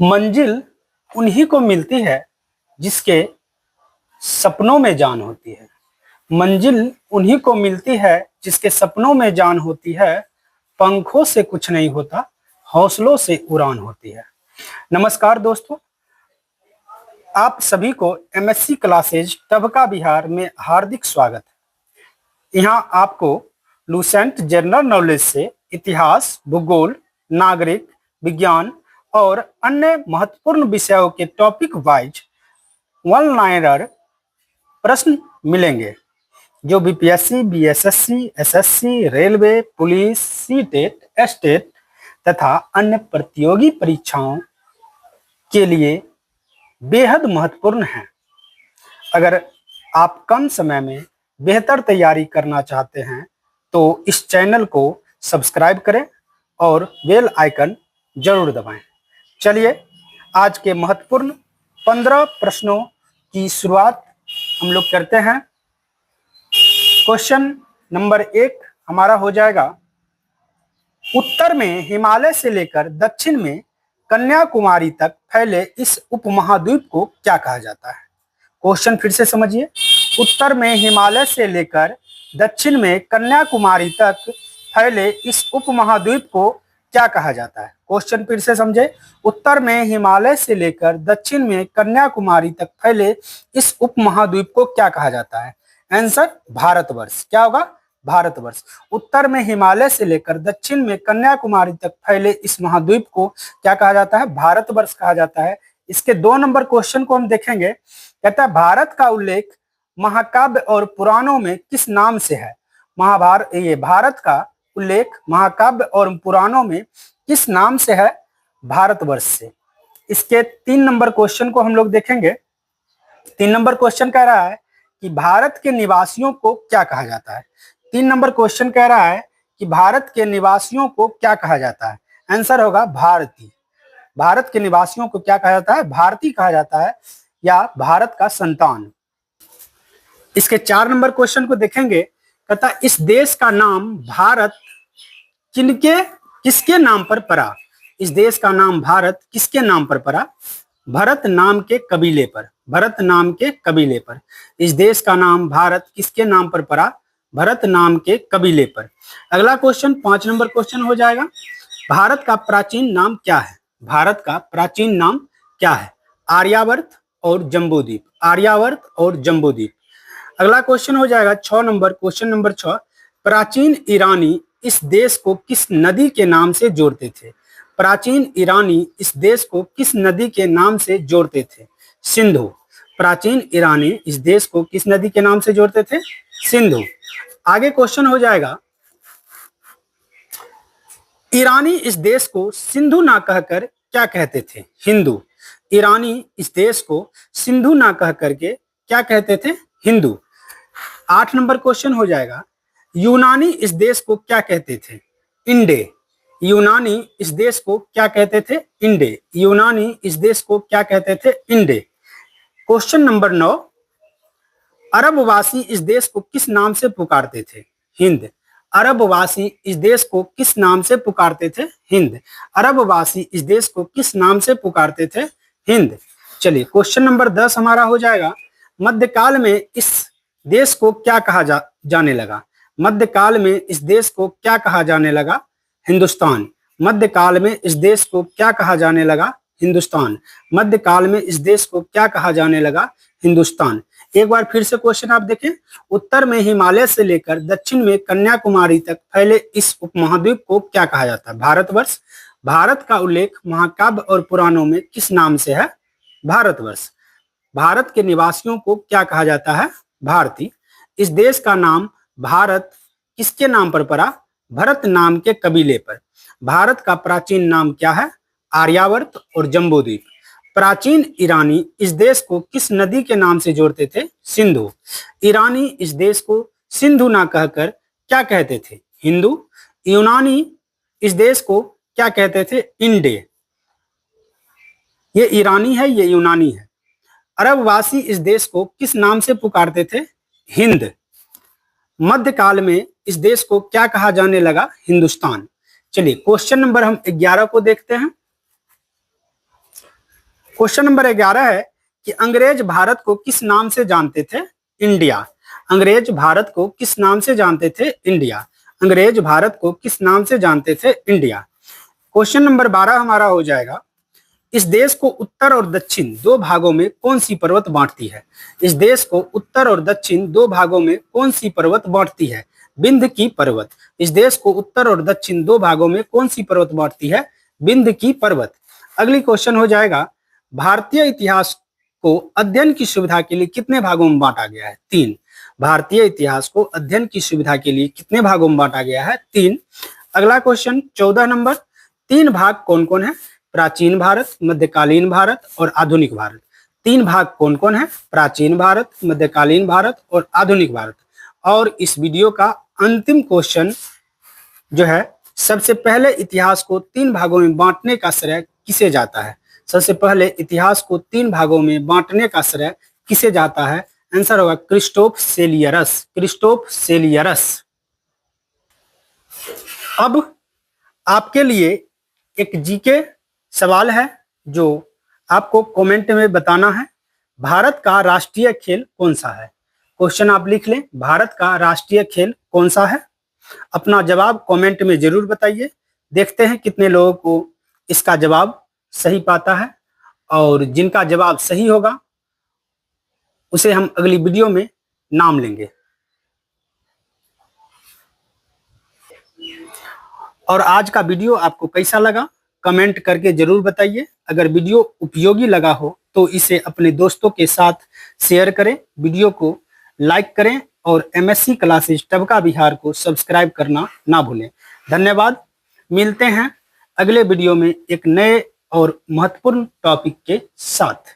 मंजिल उन्हीं को मिलती है जिसके सपनों में जान होती है। मंजिल उन्हीं को मिलती है जिसके सपनों में जान होती है। पंखों से कुछ नहीं होता, हौसलों से उड़ान होती है। नमस्कार दोस्तों, आप सभी को एमएससी क्लासेज टभका बिहार में हार्दिक स्वागत है। यहाँ आपको लूसेंट जनरल नॉलेज से इतिहास, भूगोल, नागरिक विज्ञान और अन्य महत्वपूर्ण विषयों के टॉपिक वाइज वन लाइनर प्रश्न मिलेंगे जो BPSC, BSSC, SSC, railway, police, CTET, estate तथा अन्य प्रतियोगी परीक्षाओं के लिए बेहद महत्वपूर्ण हैं। अगर आप कम समय में बेहतर तैयारी करना चाहते हैं तो इस चैनल को सब्सक्राइब करें और बेल आइकन जरूर दबाएं। चलिए आज के महत्वपूर्ण 15 प्रश्नों की शुरुआत हम लोग करते हैं। क्वेश्चन नंबर 1 हमारा हो जाएगा, उत्तर में हिमालय से लेकर दक्षिण में कन्याकुमारी तक फैले इस उपमहाद्वीप को क्या कहा जाता है। क्वेश्चन फिर से समझिए, उत्तर में हिमालय से लेकर दक्षिण में कन्याकुमारी तक फैले इस उपमहाद्वीप को क्या कहा जाता है। क्वेश्चन फिर से समझे, उत्तर में हिमालय से लेकर दक्षिण में कन्याकुमारी तक फैले इस उपमहाद्वीप को क्या कहा जाता है। आंसर भारतवर्ष। क्या होगा? भारतवर्ष। उत्तर में हिमालय से लेकर दक्षिण में कन्याकुमारी तक फैले इस महाद्वीप को क्या कहा जाता है? भारतवर्ष कहा जाता है। इसके 2 नंबर क्वेश्चन को हम देखेंगे। कहता है, भारत का उल्लेख महाकाव्य और पुराणों में किस नाम से है। भारत का उल्लेख महाकाव्य और पुराणों में किस नाम से है? भारतवर्ष से। इसके 3 नंबर क्वेश्चन को हम लोग देखेंगे। 3 नंबर क्वेश्चन कह रहा है कि भारत के निवासियों को क्या कहा जाता है। 3 नंबर क्वेश्चन कह रहा है कि भारत के निवासियों को क्या कहा जाता है। आंसर होगा भारतीय। भारत के निवासियों को क्या कहा जाता है? भारतीय कहा जाता है या भारत का संतान। इसके 4 नंबर क्वेश्चन को देखेंगे। कहता इस देश का नाम भारत किसके नाम पर पड़ा। इस देश का नाम भारत किसके नाम पर पड़ा? भरत नाम के कबीले पर। भरत नाम के कबीले पर। इस देश का नाम भारत किसके नाम पर पड़ा? भरत नाम के कबीले पर। अगला क्वेश्चन 5 नंबर क्वेश्चन हो जाएगा, भारत का प्राचीन नाम क्या है। भारत का प्राचीन नाम क्या है? आर्यावर्त और जम्बूद्वीप। आर्यावर्त और जम्बूद्वीप। अगला क्वेश्चन हो जाएगा 6 नंबर, क्वेश्चन नंबर 6, प्राचीन ईरानी इस देश को किस नदी के नाम से जोड़ते थे। प्राचीन ईरानी इस देश को किस नदी के नाम से जोड़ते थे? सिंधु। प्राचीन ईरानी इस देश को किस नदी के नाम से जोड़ते थे? सिंधु। आगे क्वेश्चन हो जाएगा, ईरानी इस देश को सिंधु ना कहकर क्या कहते थे? हिंदू। ईरानी इस देश को सिंधु ना कह करके क्या कहते थे? हिंदू। 8 नंबर क्वेश्चन हो जाएगा, यूनानी इस देश को क्या कहते थे? इंडे। यूनानी इस देश को क्या कहते थे? इंडे। यूनानी इस देश को क्या कहते थे? इंडे। क्वेश्चन नंबर 9, अरबवासी इस देश को किस नाम से पुकारते थे? हिंद। अरबवासी इस देश को किस नाम से पुकारते थे? हिंद। अरबवासी इस देश को किस नाम से पुकारते थे? हिंद। चलिए क्वेश्चन नंबर 10 हमारा हो जाएगा, मध्यकाल में इस देश को क्या कहा जाने लगा। मध्यकाल में इस देश को क्या कहा जाने लगा? हिंदुस्तान। मध्यकाल में इस देश को क्या कहा जाने लगा? हिंदुस्तान। मध्यकाल में इस देश को क्या कहा जाने लगा? हिंदुस्तान। एक बार फिर से क्वेश्चन आप देखें, उत्तर में हिमालय से लेकर दक्षिण में कन्याकुमारी तक फैले इस उपमहाद्वीप को क्या कहा जाता है? भारतवर्ष। भारत का उल्लेख महाकाव्य और पुराणों में किस नाम से है? भारतवर्ष। भारत के निवासियों को क्या कहा जाता है? भारतीय। इस देश का नाम भारत किसके नाम पर पड़ा? भरत नाम के कबीले पर। भारत का प्राचीन नाम क्या है? आर्यावर्त और जम्बूद्वीप। प्राचीन ईरानी इस देश को किस नदी के नाम से जोड़ते थे? सिंधु। ईरानी इस देश को सिंधु ना कहकर क्या कहते थे? हिंदू। यूनानी इस देश को क्या कहते थे? इंडे। ये ईरानी है, ये यूनानी है। अरबवासी इस देश को किस नाम से पुकारते थे? हिंद। मध्यकाल में इस देश को क्या कहा जाने लगा? हिंदुस्तान। चलिए क्वेश्चन नंबर हम 11 को देखते हैं। क्वेश्चन नंबर 11 है कि अंग्रेज भारत को किस नाम से जानते थे? इंडिया। अंग्रेज भारत को किस नाम से जानते थे? इंडिया। अंग्रेज भारत को किस नाम से जानते थे? इंडिया। क्वेश्चन नंबर 12 हमारा हो जाएगा, इस देश को उत्तर और दक्षिण दो भागों में कौन सी पर्वत बांटती है? इस देश को उत्तर और दक्षिण दो भागों में कौन सी पर्वत बांटती है? विंध्य की पर्वत। इस देश को उत्तर और दक्षिण दो भागों में कौन सी पर्वत बांटती है? विंध्य की पर्वत। अगली क्वेश्चन हो जाएगा, भारतीय इतिहास को अध्ययन की सुविधा के लिए कितने भागों में बांटा गया है? 3। भारतीय इतिहास को अध्ययन की सुविधा के लिए कितने भागों में बांटा गया है? 3। अगला क्वेश्चन 14 नंबर, 3 भाग कौन कौन है? प्राचीन भारत, मध्यकालीन भारत और आधुनिक भारत। 3 भाग कौन कौन है? प्राचीन भारत, मध्यकालीन भारत और आधुनिक भारत। और इस वीडियो का अंतिम क्वेश्चन जो है, सबसे पहले इतिहास को 3 भागों में बांटने का श्रेय किसे जाता है? सबसे पहले इतिहास को 3 भागों में बांटने का श्रेय किसे जाता है? आंसर होगा क्रिस्टोफ सेलियरस। क्रिस्टोफ सेलियरस। अब आपके लिए एक जीके सवाल है जो आपको कमेंट में बताना है। भारत का राष्ट्रीय खेल कौन सा है? क्वेश्चन आप लिख लें, भारत का राष्ट्रीय खेल कौन सा है? अपना जवाब कमेंट में जरूर बताइए। देखते हैं कितने लोगों को इसका जवाब सही पाता है, और जिनका जवाब सही होगा उसे हम अगली वीडियो में नाम लेंगे। और आज का वीडियो आपको कैसा लगा कमेंट करके जरूर बताइए। अगर वीडियो उपयोगी लगा हो तो इसे अपने दोस्तों के साथ शेयर करें, वीडियो को लाइक करें और MSc क्लासेस टबका बिहार को सब्सक्राइब करना ना भूलें। धन्यवाद। मिलते हैं अगले वीडियो में एक नए और महत्वपूर्ण टॉपिक के साथ।